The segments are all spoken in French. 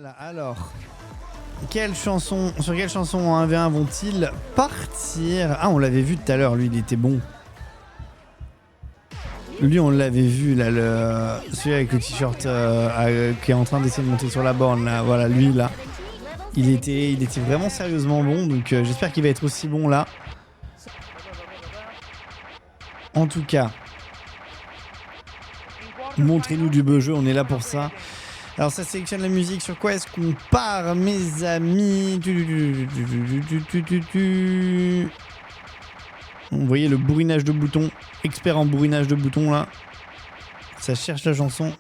Voilà, alors. Sur quelle chanson en 1v1 vont-ils partir? Ah, on l'avait vu tout à l'heure, lui, il était bon. Lui, on l'avait vu, là, celui avec le t-shirt qui est en train d'essayer de monter sur la borne, là. Voilà, lui, là. Il était vraiment sérieusement bon, donc j'espère qu'il va être aussi bon, là. En tout cas, montrez-nous du beau jeu, on est là pour ça. Alors ça sélectionne la musique, sur quoi est-ce qu'on part, mes amis? Vous voyez le bourrinage de boutons, expert en bourrinage de boutons là. Ça cherche la chanson.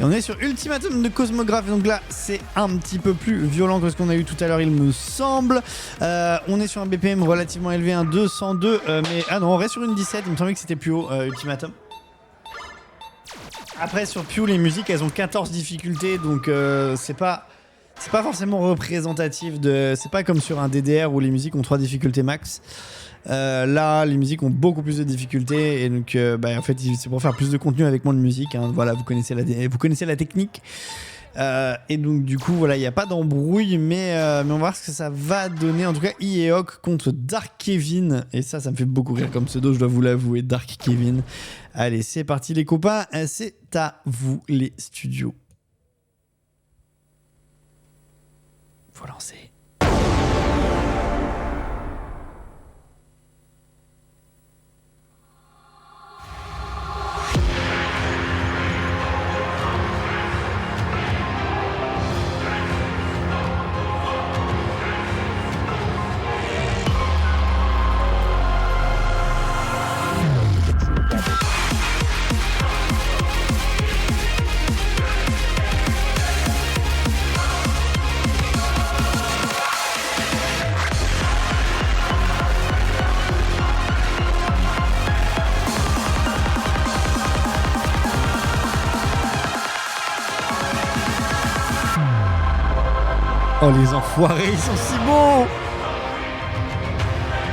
Et on est sur Ultimatum de Cosmographe, donc là c'est un petit peu plus violent que ce qu'on a eu tout à l'heure il me semble. On est sur un BPM relativement élevé, un 202, mais ah non on reste sur une 17, il me semblait que c'était plus haut Ultimatum. Après sur Pew les musiques elles ont 14 difficultés donc c'est pas forcément représentatif de... C'est pas comme sur un DDR où les musiques ont 3 difficultés max. Là les musiques ont beaucoup plus de difficultés et donc en fait c'est pour faire plus de contenu avec moins de musique hein. Voilà vous connaissez la technique. Et donc du coup voilà il n'y a pas d'embrouille mais on va voir ce que ça va donner. En tout cas Iehok contre Dark Kevin et ça me fait beaucoup rire comme pseudo, je dois vous l'avouer. Dark Kevin. Allez c'est parti les copains, c'est à vous les studios. Faut lancer. Oh les enfoirés, ils sont si bons!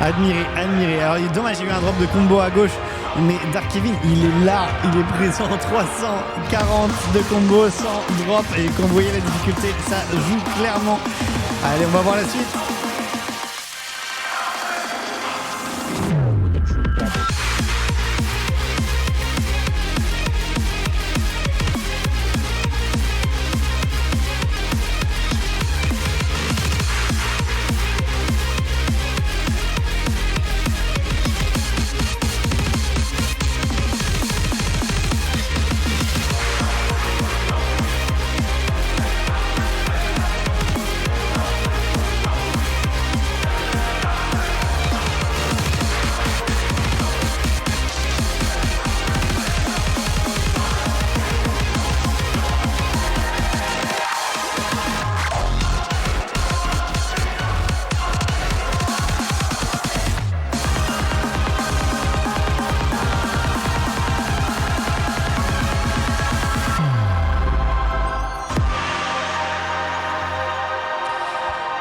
Admirez. Alors il est dommage, j'ai eu un drop de combo à gauche, mais Dark Kevin, il est là, il est présent, 340 de combo sans drop, et quand vous voyez la difficulté, ça joue clairement. Allez, on va voir la suite.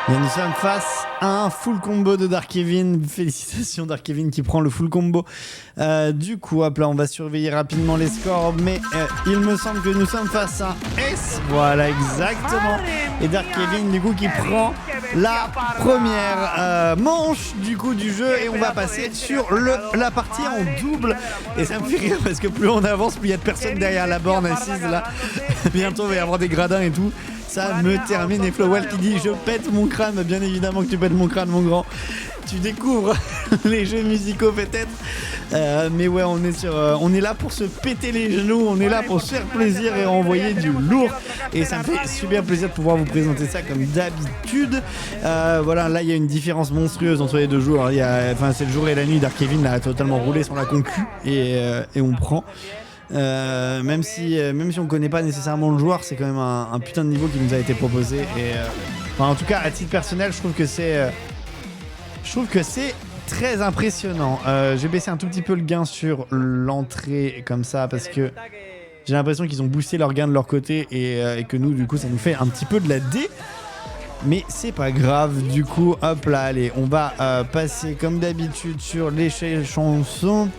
Et nous sommes face à un full combo de Dark Kevin. Félicitations Dark Kevin qui prend le full combo. Du coup, hop là, on va surveiller rapidement les scores. Mais il me semble que nous sommes face à S. Voilà, exactement. Et Dark Kevin, du coup, qui prend la première manche du coup du jeu. Et on va passer sur la partie en double. Et ça me fait rire parce que plus on avance, plus il y a de personnes derrière la borne assise là. Bientôt, il va y avoir des gradins et tout. Ça me termine. Et Flowell qui dit je pète mon crâne. Bien évidemment que tu pètes mon crâne mon grand. Tu découvres les jeux musicaux peut-être. Mais ouais on est là pour se péter les genoux. On est là pour se faire plaisir et envoyer du lourd. Et ça me fait super plaisir de pouvoir vous présenter ça comme d'habitude. Voilà là il y a une différence monstrueuse entre les deux jours. C'est le jour et la nuit. Dark Kevin a totalement roulé sur la concu. Et on prend. Même si on connaît pas nécessairement le joueur, c'est quand même un putain de niveau qui nous a été proposé. Et en tout cas à titre personnel je trouve que c'est très impressionnant. J'ai baissé un tout petit peu le gain sur l'entrée comme ça parce que j'ai l'impression qu'ils ont boosté leur gain de leur côté et que nous du coup ça nous fait un petit peu de la D. Mais c'est pas grave, du coup hop là allez on va passer comme d'habitude sur les chansons.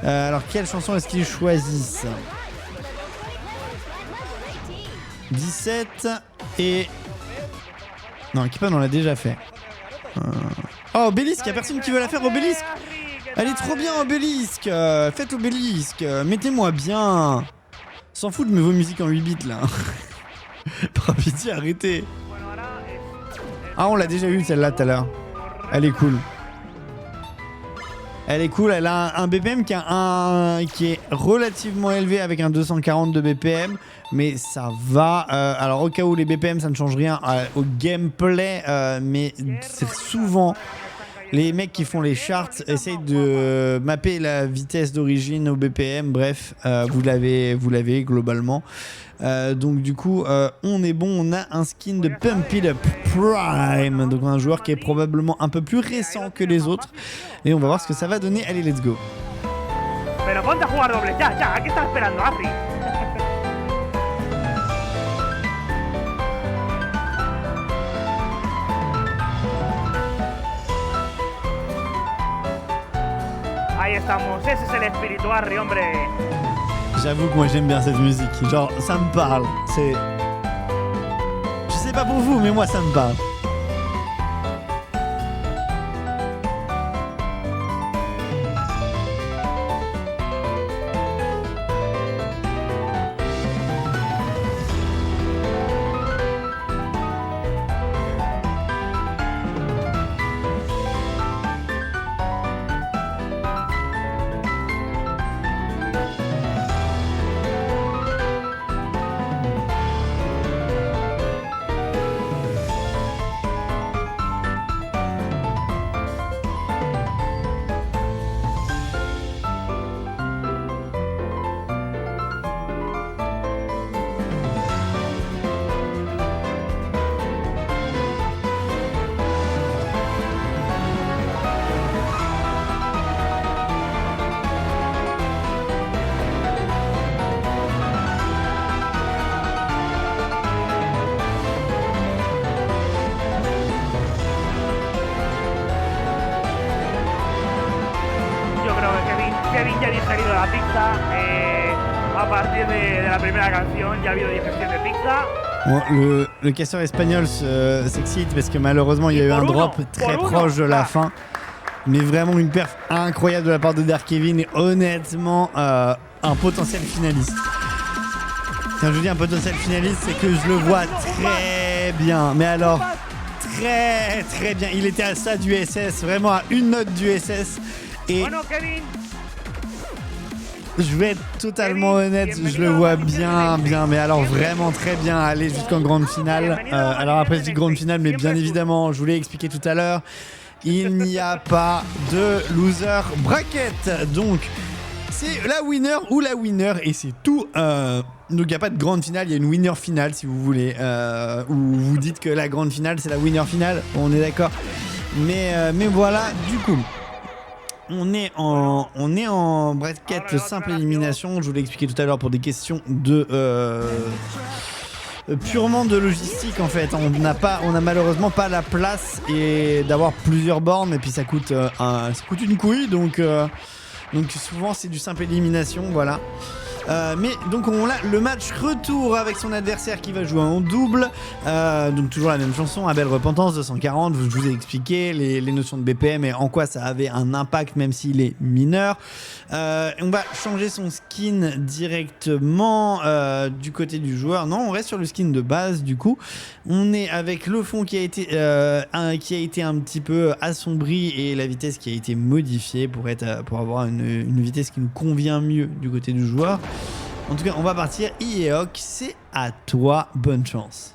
Alors quelle chanson est-ce qu'ils choisissent? 17 et... Non, Keepan, on l'a déjà fait. Oh, Obélisque, y'a personne qui veut la faire, Obélisque. Elle est trop bien, Obélisque. Faites Obélisque. Mettez-moi bien. S'en fout de vos musiques en 8 bits, là. Par pitié, arrêtez. Ah, on l'a déjà eu celle-là tout à l'heure. Elle est cool. Elle est cool, elle a un BPM qui est relativement élevé avec un 240 de BPM, mais ça va. Alors au cas où les BPM ça ne change rien au gameplay, mais c'est souvent les mecs qui font les charts essayent de mapper la vitesse d'origine au BPM. Bref, vous l'avez globalement. Donc du coup on est bon, on a un skin de Pump It Up Prime, donc un joueur qui est probablement un peu plus récent que les autres et on va voir ce que ça va donner. Allez, let's go. Pero ponte a jugar doble, ya, ¿a qué estás esperando, Afri? Ahí estamos, ese es el espíritu, Harry, hombre. J'avoue que moi j'aime bien cette musique, genre ça me parle, c'est... Je sais pas pour vous mais moi ça me parle. Kevin ya ha digerido la pizza. A partir de la primera canción ya ha habido digestión de pizza. Bon, le casseur espagnol s'excite parce que malheureusement il y a eu un drop très proche de la fin. Mais vraiment une perf incroyable de la part de Dark Kevin et honnêtement un potentiel finaliste. Quand je dis un potentiel finaliste, c'est que je le vois très bien. Mais alors, très très bien. Il était à ça du SS, vraiment à une note du SS. Et je vais être totalement honnête, je le vois bien, mais alors vraiment très bien aller jusqu'en grande finale. Alors après je dis grande finale, mais bien évidemment, je vous l'ai expliqué tout à l'heure, il n'y a pas de loser bracket. Donc c'est la winner ou la winner et c'est tout. Donc il n'y a pas de grande finale, il y a une winner finale si vous voulez. Ou vous dites que la grande finale c'est la winner finale, on est d'accord. Mais voilà, du coup... On est en bracket simple élimination. Je vous l'ai expliqué tout à l'heure pour des questions de purement de logistique en fait. On n'a malheureusement pas la place et d'avoir plusieurs bornes et puis ça coûte une couille donc souvent c'est du simple élimination, voilà. Mais donc on a le match retour avec son adversaire qui va jouer en double. Donc toujours la même chanson, Abel Repentance 240. Je vous ai expliqué les notions de BPM et en quoi ça avait un impact même s'il est mineur. On va changer son skin directement du côté du joueur. Non, on reste sur le skin de base du coup. On est avec le fond qui a été un petit peu assombri et la vitesse qui a été modifiée pour avoir une vitesse qui nous convient mieux du côté du joueur. En tout cas, on va partir. Ieok, c'est à toi. Bonne chance.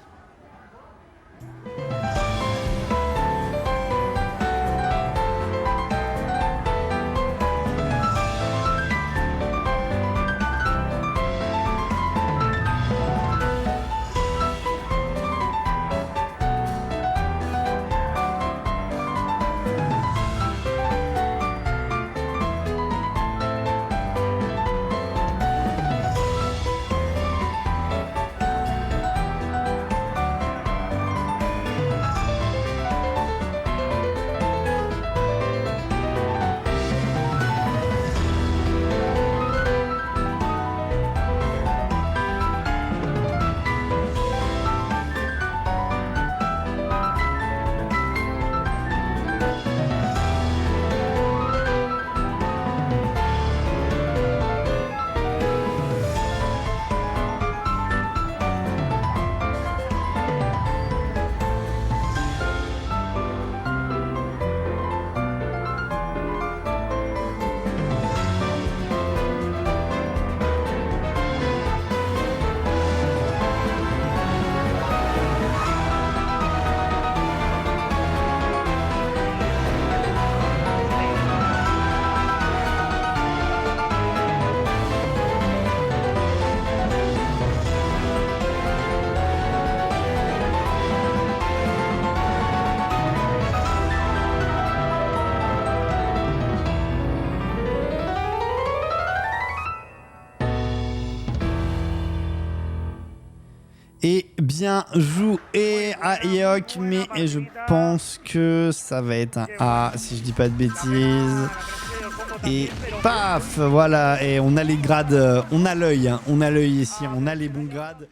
Et bien joué à Eok, mais je pense que ça va être un A, si je dis pas de bêtises. Et paf, voilà, et on a les grades, on a l'œil, hein, on a l'œil ici, on a les bons grades.